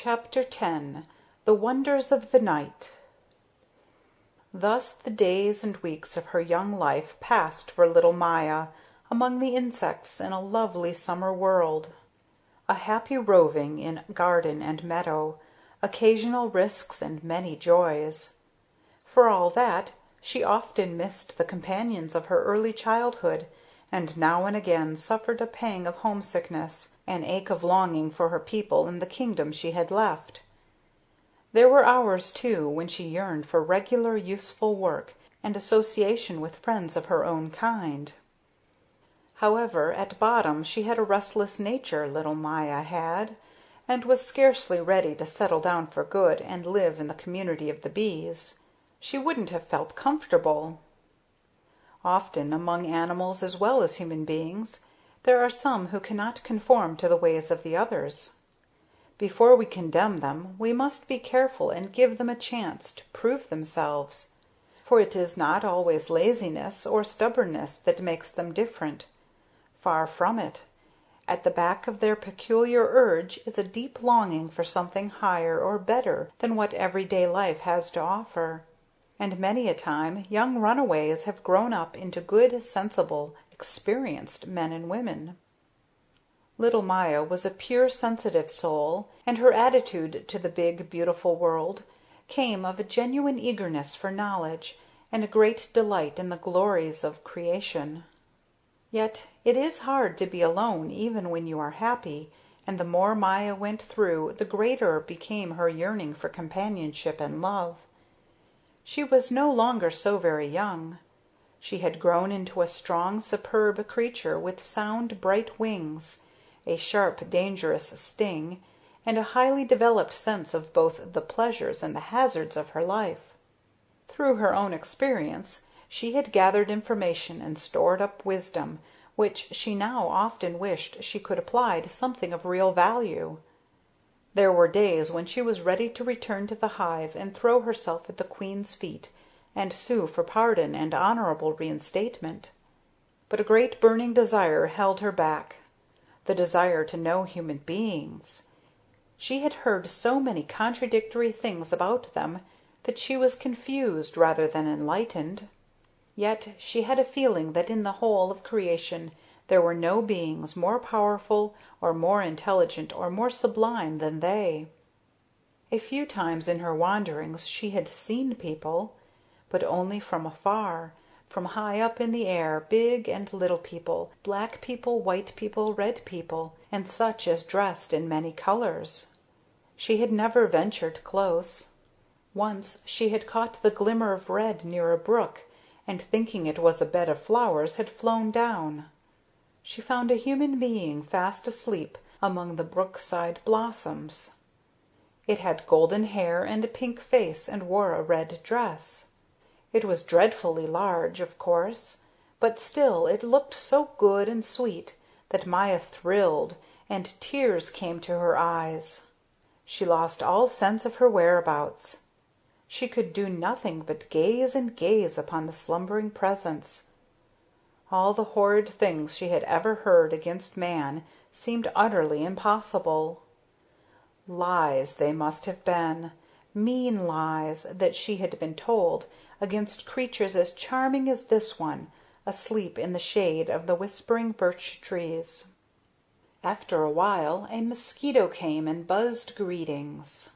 Chapter 10. The Wonders of the Night. Thus the days and weeks of her young life passed for little Maya among the insects in a lovely summer world. A happy roving in garden and meadow, occasional risks and many joys. For all that, she often missed the companions of her early childhood, and now and again suffered a pang of homesickness, an ache of longing for her people in the kingdom she had left. There were hours, too, when she yearned for regular, useful work and association with friends of her own kind. However, at bottom she had a restless nature, little Maya had, and was scarcely ready to settle down for good and live in the community of the bees. She wouldn't have felt comfortable. Often, among animals as well as human beings, there are some who cannot conform to the ways of the others. Before we condemn them, we must be careful and give them a chance to prove themselves, for it is not always laziness or stubbornness that makes them different. Far from it. At the back of their peculiar urge is a deep longing for something higher or better than what everyday life has to offer. And many a time young runaways have grown up into good, sensible, experienced men and women. Little Maya was a pure, sensitive soul, and her attitude to the big, beautiful world came of a genuine eagerness for knowledge and a great delight in the glories of creation. Yet it is hard to be alone even when you are happy, and the more Maya went through, the greater became her yearning for companionship and love. She was no longer so very young. She had grown into a strong, superb creature with sound, bright wings, a sharp, dangerous sting, and a highly developed sense of both the pleasures and the hazards of her life. Through her own experience she had gathered information and stored up wisdom, which she now often wished she could apply to something of real value. There were days when she was ready to return to the hive and throw herself at the queen's feet and sue for pardon and honorable reinstatement. But a great burning desire held her back, the desire to know human beings. She had heard so many contradictory things about them that she was confused rather than enlightened. Yet she had a feeling that in the whole of creation there were no beings more powerful or more intelligent or more sublime than they. A few times in her wanderings she had seen people, but only from afar, from high up in the air, big and little people, black people, white people, red people, and such as dressed in many colors. She had never ventured close. Once she had caught the glimmer of red near a brook, and thinking it was a bed of flowers had flown down. She found a human being fast asleep among the brookside blossoms. It had golden hair and a pink face and wore a red dress. It was dreadfully large, of course, but still it looked so good and sweet that Maya thrilled and tears came to her eyes. She lost all sense of her whereabouts. She could do nothing but gaze and gaze upon the slumbering presence. All the horrid things she had ever heard against man seemed utterly impossible. Lies they must have been, mean lies that she had been told against creatures as charming as this one, asleep in the shade of the whispering birch trees. After a while a mosquito came and buzzed greetings.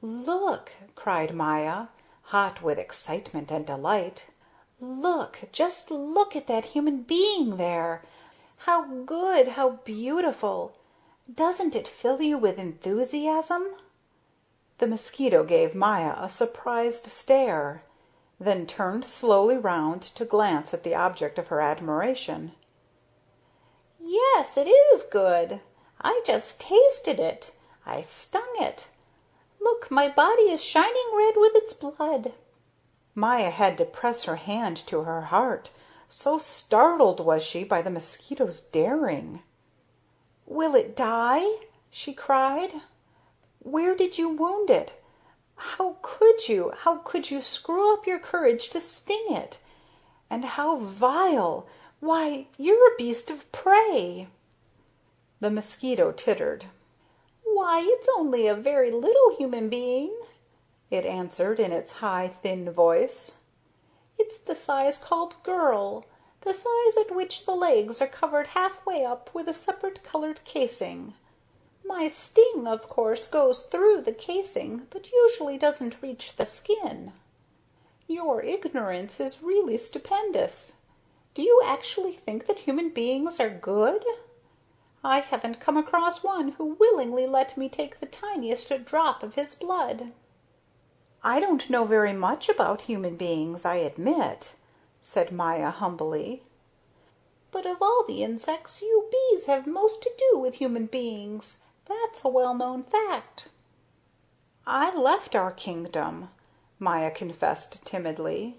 "Look!" cried Maya, hot with excitement and delight. "Look, just look at that human being there! How good, how beautiful! Doesn't it fill you with enthusiasm?" The mosquito gave Maya a surprised stare, then turned slowly round to glance at the object of her admiration. "Yes, it is good. I just tasted it. I stung it. Look, my body is shining red with its blood." Maya had to press her hand to her heart, so startled was she by the mosquito's daring. "Will it die?" she cried. "Where did you wound it? How could you? How could you screw up your courage to sting it? And how vile! Why, you're a beast of prey!" The mosquito tittered. Why, it's only a very little human being, it answered in its high, thin voice. It's the size called girl, the size at which the legs are covered halfway up with a separate colored casing. My sting, of course, goes through the casing, but usually doesn't reach the skin. Your ignorance is really stupendous. Do you actually think that human beings are good? I haven't come across one who willingly let me take the tiniest drop of his blood. I don't know very much about human beings, I admit, said Maya humbly. But of all the insects, you bees have most to do with human beings. That's a well-known fact. I left our kingdom, Maya confessed timidly.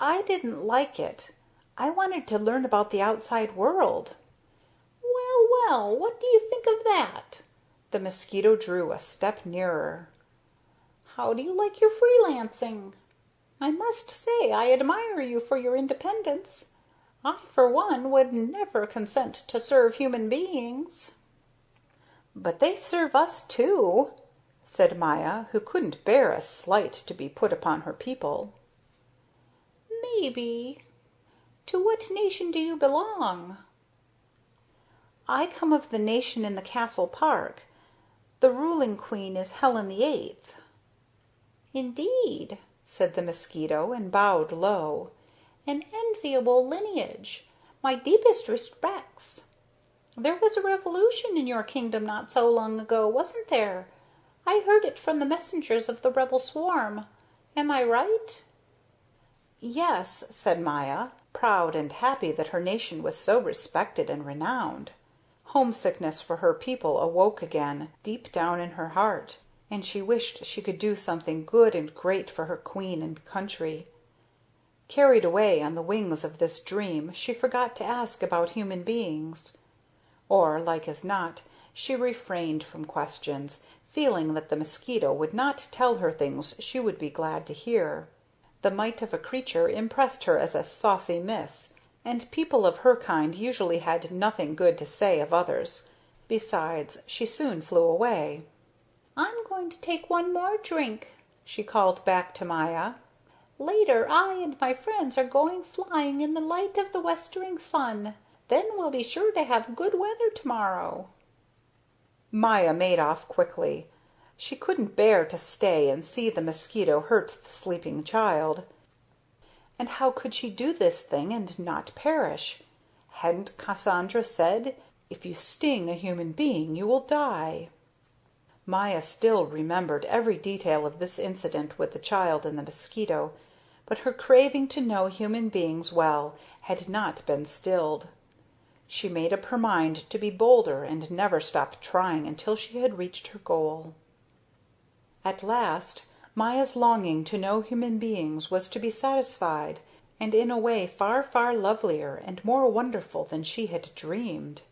I didn't like it. I wanted to learn about the outside world. Well, well, what do you think of that? The mosquito drew a step nearer. How do you like your freelancing? I must say I admire you for your independence. I, for one, would never consent to serve human beings. But they serve us too, said Maya, who couldn't bear a slight to be put upon her people. Maybe. To what nation do you belong? I come of the nation in the castle park. The ruling queen is Helen the Eighth. Indeed, said the mosquito, and bowed low. An enviable lineage. My deepest respects. There was a revolution in your kingdom not so long ago, wasn't there? I heard it from the messengers of the rebel swarm. Am I right? Yes, said Maya, proud and happy that her nation was so respected and renowned. Homesickness for her people awoke again, deep down in her heart, and she wished she could do something good and great for her queen and country. Carried away on the wings of this dream, she forgot to ask about human beings. Or, like as not, she refrained from questions, feeling that the mosquito would not tell her things she would be glad to hear. The mite of a creature impressed her as a saucy miss, and people of her kind usually had nothing good to say of others. Besides, she soon flew away. I'm going to take one more drink, she called back to Maya. Later, I and my friends are going flying in the light of the westering sun. Then we'll be sure to have good weather tomorrow. Maya made off quickly. She couldn't bear to stay and see the mosquito hurt the sleeping child. And how could she do this thing and not perish? Hadn't Cassandra said, "If you sting a human being, you will die"? Maya still remembered every detail of this incident with the child and the mosquito, but her craving to know human beings well had not been stilled. She made up her mind to be bolder and never stop trying until she had reached her goal. At last, Maya's longing to know human beings was to be satisfied, and in a way far, far lovelier and more wonderful than she had dreamed.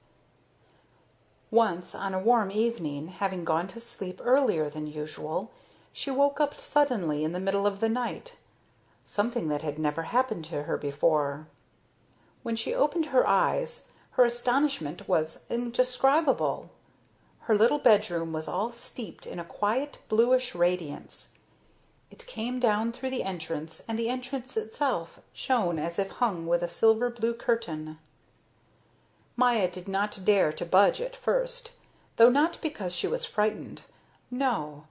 Once, on a warm evening, having gone to sleep earlier than usual, she woke up suddenly in the middle of the night, something that had never happened to her before. When she opened her eyes, her astonishment was indescribable. Her little bedroom was all steeped in a quiet bluish radiance. It came down through the entrance, and the entrance itself shone as if hung with a silver blue curtain. Maya did not dare to budge at first, though not because she was frightened. No.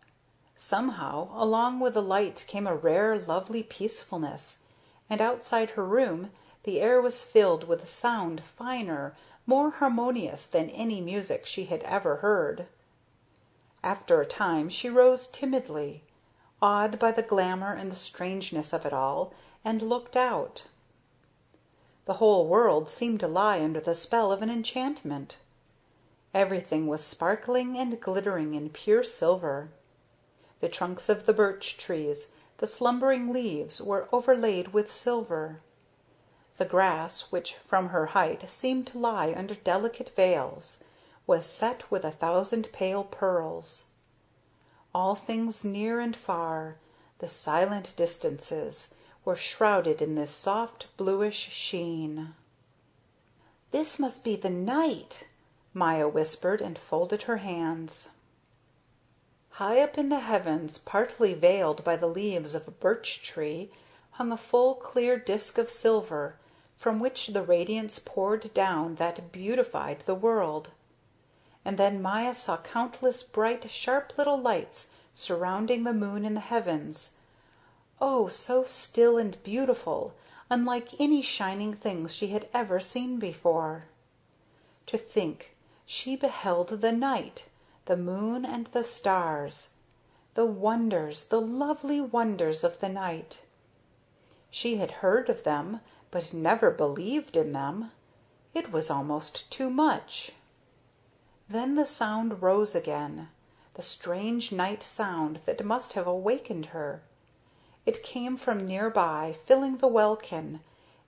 Somehow, along with the light came a rare, lovely peacefulness, and outside her room the air was filled with a sound finer, more harmonious than any music she had ever heard. After a time she rose timidly, awed by the glamour and the strangeness of it all, and looked out. The whole world seemed to lie under the spell of an enchantment. Everything was sparkling and glittering in pure silver. The trunks of the birch trees, the slumbering leaves, were overlaid with silver. The grass, which from her height seemed to lie under delicate veils, was set with 1,000 pale pearls. All things near and far, the silent distances, were shrouded in this soft bluish sheen. "This must be the night," Maya whispered, and folded her hands. High up in the heavens, partly veiled by the leaves of a birch tree, hung a full clear disk of silver, from which the radiance poured down that beautified the world. And then Maya saw countless bright, sharp little lights surrounding the moon in the heavens. Oh, so still and beautiful, unlike any shining things she had ever seen before. To think she beheld the night, the moon and the stars, the wonders, the lovely wonders of the night. She had heard of them, but never believed in them. It was almost too much. Then the sound rose again, the strange night sound that must have awakened her. It came from near by, filling the welkin,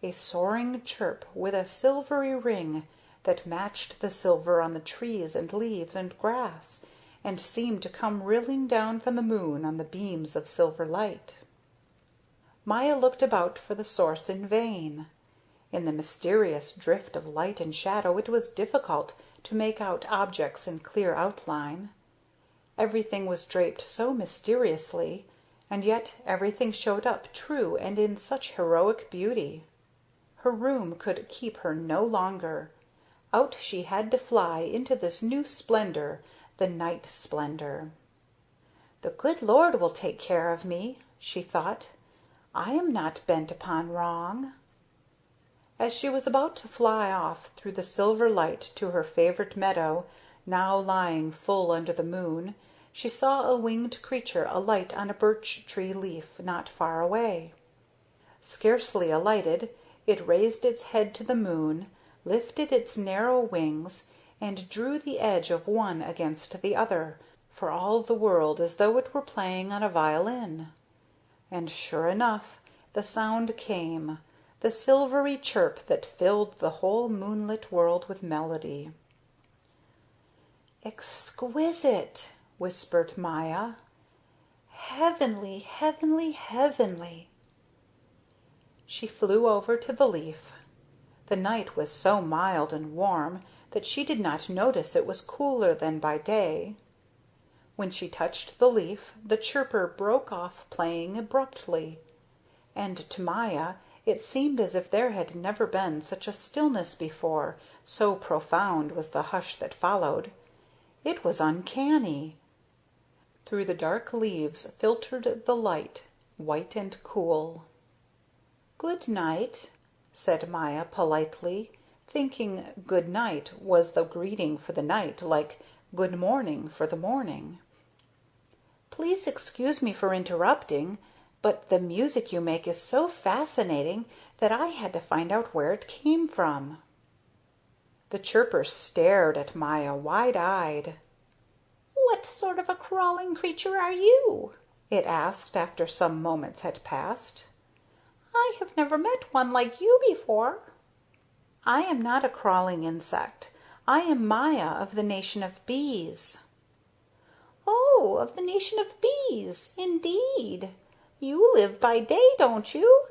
a soaring chirp with a silvery ring that matched the silver on the trees and leaves and grass, and seemed to come rilling down from the moon on the beams of silver light. Maya looked about for the source in vain. In the mysterious drift of light and shadow it was difficult to make out objects in clear outline. Everything was draped so mysteriously, and yet everything showed up true and in such heroic beauty. Her room could keep her no longer. Out she had to fly into this new splendor, the night splendor. "The good Lord will take care of me," she thought. "I am not bent upon wrong." As she was about to fly off through the silver light to her favorite meadow, now lying full under the moon, she saw a winged creature alight on a birch tree leaf not far away. Scarcely alighted, it raised its head to the moon, lifted its narrow wings, and drew the edge of one against the other, for all the world as though it were playing on a violin. And sure enough, the sound came, the silvery chirp that filled the whole moonlit world with melody. "Exquisite!" whispered Maya. "Heavenly, heavenly, heavenly!" She flew over to the leaf. The night was so mild and warm that she did not notice it was cooler than by day. When she touched the leaf, the chirper broke off playing abruptly, and to Maya it seemed as if there had never been such a stillness before, so profound was the hush that followed. It was uncanny. Through the dark leaves filtered the light, white and cool. "Good night," said Maya politely, thinking "good night" was the greeting for the night, like "good morning" for the morning. "Please excuse me for interrupting, but the music you make is so fascinating that I had to find out where it came from." The chirper stared at Maya wide-eyed. "What sort of a crawling creature are you?" it asked after some moments had passed. "I have never met one like you before." "I am not a crawling insect. I am Maya of the nation of bees." "Oh, of the nation of bees, indeed. You live by day, don't you?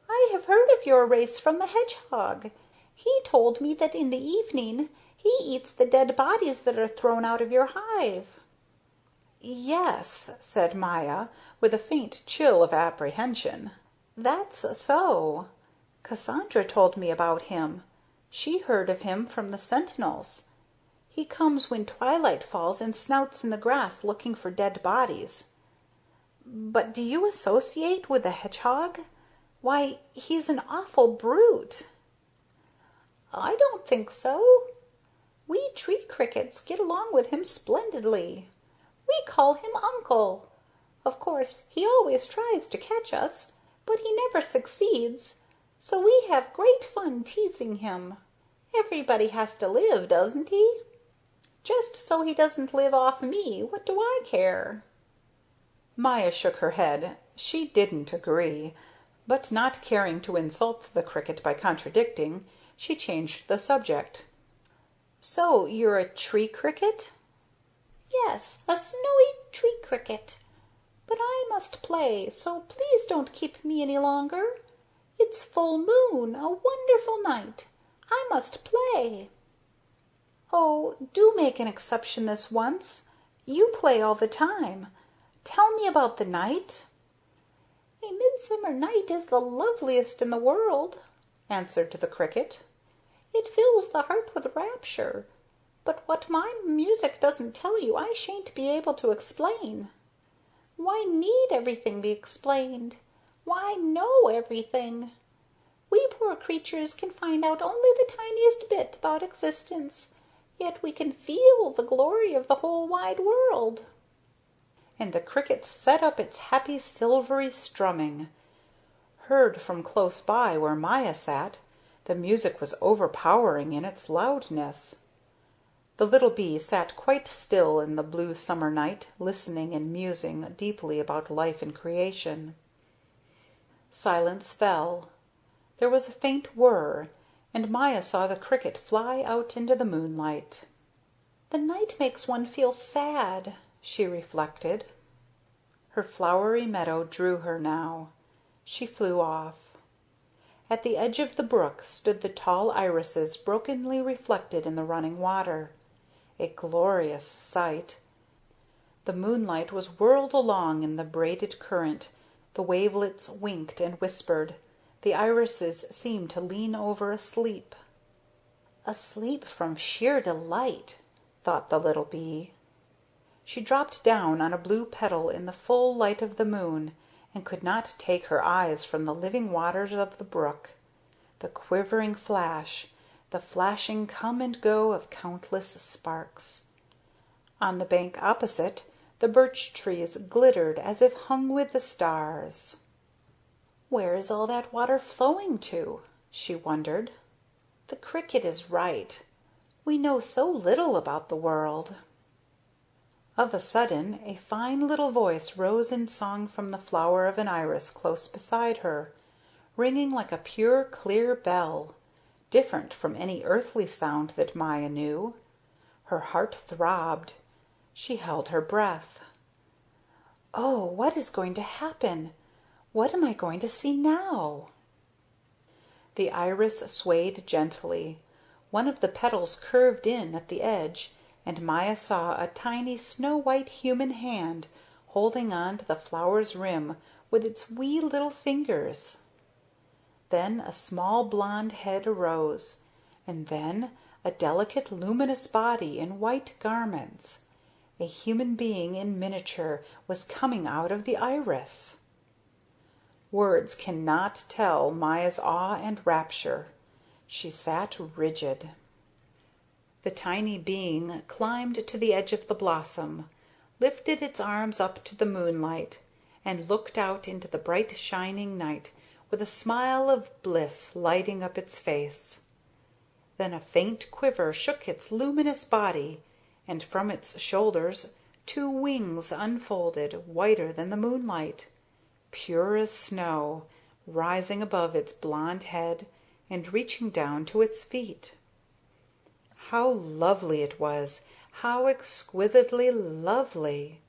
I have heard of your race from the hedgehog. He told me that in the evening he eats the dead bodies that are thrown out of your hive." "Yes," said Maya, with a faint chill of apprehension. "That's so. Cassandra told me about him. She heard of him from the sentinels. He comes when twilight falls and snouts in the grass looking for dead bodies. But do you associate with the hedgehog? Why, he's an awful brute." "I don't think so. We tree crickets get along with him splendidly. We call him Uncle. Of course, he always tries to catch us, but he never succeeds, so we have great fun teasing him. Everybody has to live, doesn't he? Just so he doesn't live off me, what do I care?" Maya shook her head. She didn't agree, but not caring to insult the cricket by contradicting, she changed the subject. "So you're a tree cricket?" "Yes, a snowy tree cricket. But I must play, so please don't keep me any longer. It's full moon, a wonderful night. I must play." "Oh, do make an exception this once. You play all the time. Tell me about the night." "A midsummer night is the loveliest in the world," answered the cricket. "It fills the heart with rapture. But what my music doesn't tell you I shan't be able to explain. Why need everything be explained? Why know everything? We poor creatures can find out only the tiniest bit about existence, yet we can feel the glory of the whole wide world." And the cricket set up its happy silvery strumming. Heard from close by where Maya sat, the music was overpowering in its loudness. The little bee sat quite still in the blue summer night, listening and musing deeply about life and creation. Silence fell. There was a faint whir, and Maya saw the cricket fly out into the moonlight. "The night makes one feel sad," she reflected. Her flowery meadow drew her now. She flew off. At the edge of the brook stood the tall irises brokenly reflected in the running water. A glorious sight. The moonlight was whirled along in the braided current, the wavelets winked and whispered, the irises seemed to lean over asleep. "Asleep from sheer delight," thought the little bee. She dropped down on a blue petal in the full light of the moon, and could not take her eyes from the living waters of the brook, the quivering flash, the flashing come and go of countless sparks. On the bank opposite, the birch trees glittered as if hung with the stars. "Where is all that water flowing to?" she wondered. "The cricket is right. We know so little about the world." Of a sudden a fine little voice rose in song from the flower of an iris close beside her, ringing like a pure, clear bell, different from any earthly sound that Maya knew. Her heart throbbed. She held her breath. "Oh, what is going to happen? What am I going to see now?" The iris swayed gently. One of the petals curved in at the edge, and Maya saw a tiny snow-white human hand holding on to the flower's rim with its wee little fingers. Then a small blonde head arose, and then a delicate luminous body in white garments. A human being in miniature was coming out of the iris. Words cannot tell Maya's awe and rapture. She sat rigid. The tiny being climbed to the edge of the blossom, lifted its arms up to the moonlight, and looked out into the bright shining night with a smile of bliss lighting up its face. Then a faint quiver shook its luminous body, and from its shoulders 2 wings unfolded, whiter than the moonlight, pure as snow, rising above its blonde head and reaching down to its feet. How lovely it was! How exquisitely lovely!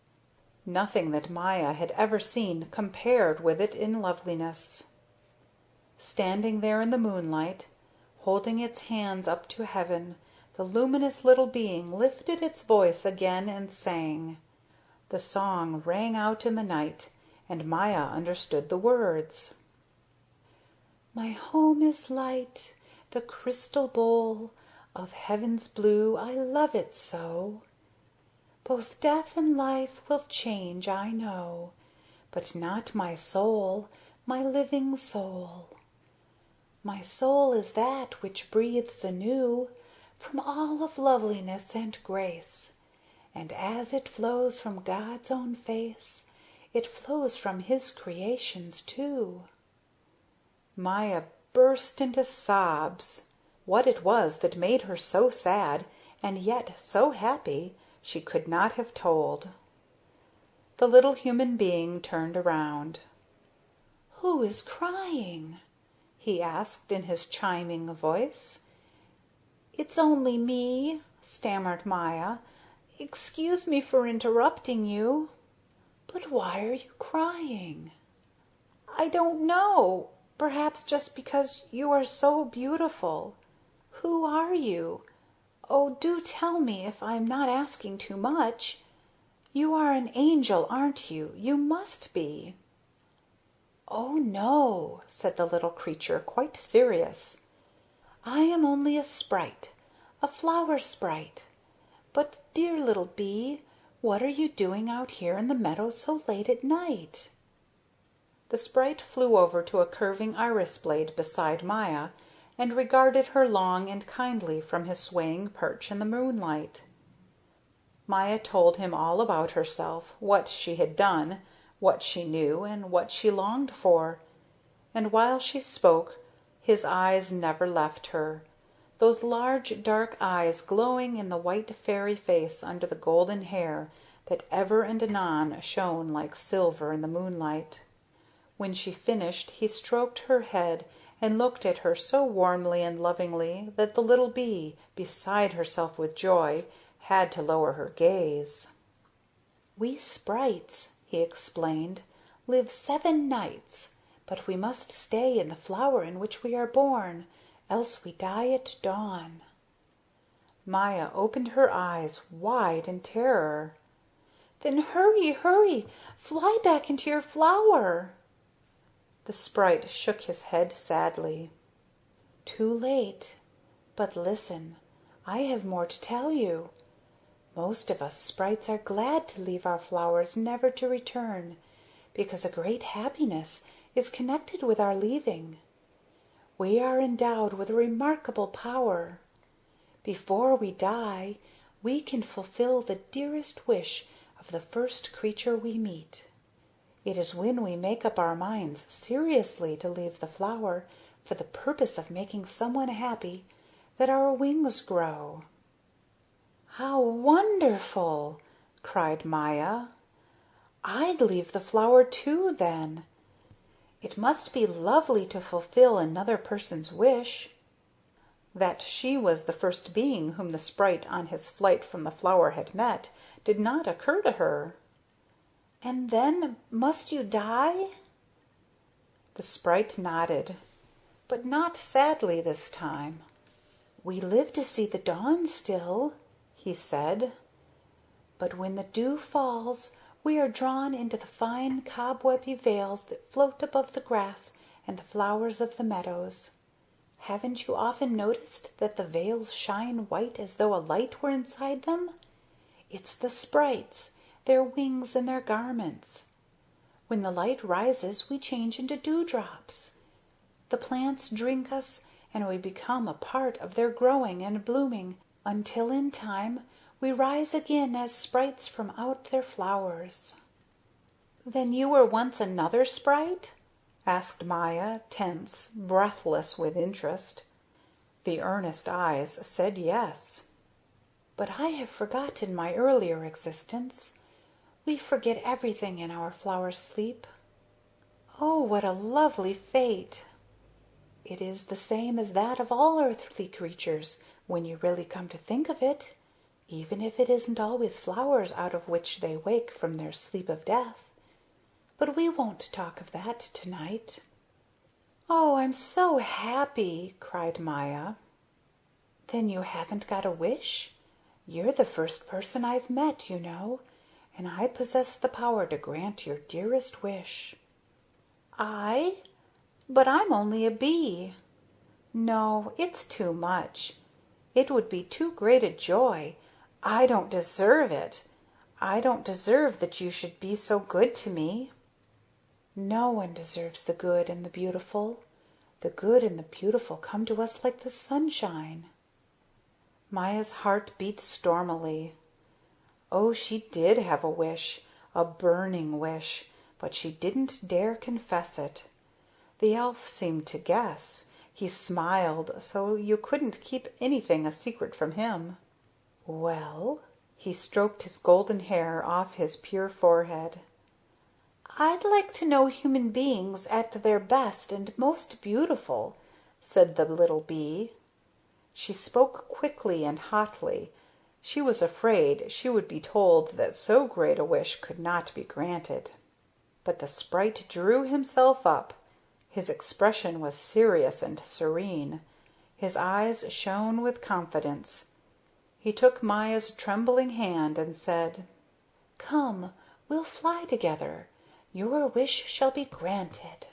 Nothing that Maya had ever seen compared with it in loveliness. Standing there in the moonlight, holding its hands up to heaven, the luminous little being lifted its voice again and sang. The song rang out in the night, and Maya understood the words. "My home is light, the crystal bowl of heaven's blue, I love it so. Both death and life will change, I know, but not my soul, my living soul. My soul is that which breathes anew from all of loveliness and grace, and as it flows from God's own face, it flows from his creations too." Maya burst into sobs. What it was that made her so sad and yet so happy, she could not have told. The little human being turned around. "Who is crying?" he asked in his chiming voice. "It's only me," stammered Maya. "Excuse me for interrupting you." "But why are you crying?" "I don't know. Perhaps just because you are so beautiful. Who are you? Oh, do tell me, if I'm not asking too much. You are an angel, aren't you? You must be." "Oh, no," said the little creature, quite serious. "I am only a sprite, a flower sprite. But, dear little bee, what are you doing out here in the meadow so late at night?" The sprite flew over to a curving iris blade beside Maya, and regarded her long and kindly from his swaying perch in the moonlight. Maya told him all about herself, what she had done, what she knew, and what she longed for, and while she spoke his eyes never left her, those large dark eyes glowing in the white fairy face under the golden hair that ever and anon shone like silver in the moonlight. When she finished he stroked her head and looked at her so warmly and lovingly that the little bee, beside herself with joy, had to lower her gaze. "We sprites," he explained, "live 7 nights, but we must stay in the flower in which we are born, else we die at dawn." Maya opened her eyes wide in terror. "Then hurry, hurry! Fly back into your flower!" The sprite shook his head sadly. "Too late. But listen, I have more to tell you. Most of us sprites are glad to leave our flowers never to return, because a great happiness is connected with our leaving. We are endowed with a remarkable power. Before we die, we can fulfill the dearest wish of the first creature we meet. It is when we make up our minds seriously to leave the flower for the purpose of making someone happy that our wings grow." "How wonderful!" cried Maya. "I'd leave the flower too, then. It must be lovely to fulfill another person's wish." That she was the first being whom the sprite on his flight from the flower had met did not occur to her. "And then must you die?" The sprite nodded, but not sadly this time. "We live to see the dawn still," he said. "But when the dew falls, we are drawn into the fine cobwebby veils that float above the grass and the flowers of the meadows. Haven't you often noticed that the veils shine white as though a light were inside them? It's the sprites, their wings and their garments. When the light rises, we change into dewdrops. The plants drink us, and we become a part of their growing and blooming, until in time we rise again as sprites from out their flowers." "Then you were once another sprite?" asked Maya, tense, breathless with interest. The earnest eyes said yes. "But I have forgotten my earlier existence. We forget everything in our flower sleep." "Oh, what a lovely fate!" "It is the same as that of all earthly creatures, when you really come to think of it, even if it isn't always flowers out of which they wake from their sleep of death. But we won't talk of that tonight." "Oh, I'm so happy!" cried Maya. "Then you haven't got a wish? You're the first person I've met, you know, and I possess the power to grant your dearest wish." "I? But I'm only a bee." "No, it's too much. It would be too great a joy. I don't deserve it. I don't deserve that you should be so good to me." "No one deserves the good and the beautiful. The good and the beautiful come to us like the sunshine." Maya's heart beat stormily. Oh, she did have a wish, a burning wish, but she didn't dare confess it. The elf seemed to guess. He smiled, so you couldn't keep anything a secret from him. "Well?" He stroked his golden hair off his pure forehead. "I'd like to know human beings at their best and most beautiful," said the little bee. She spoke quickly and hotly. She was afraid she would be told that so great a wish could not be granted. But the sprite drew himself up. His expression was serious and serene. His eyes shone with confidence. He took Maya's trembling hand and said, Come, we'll fly together. Your wish shall be granted."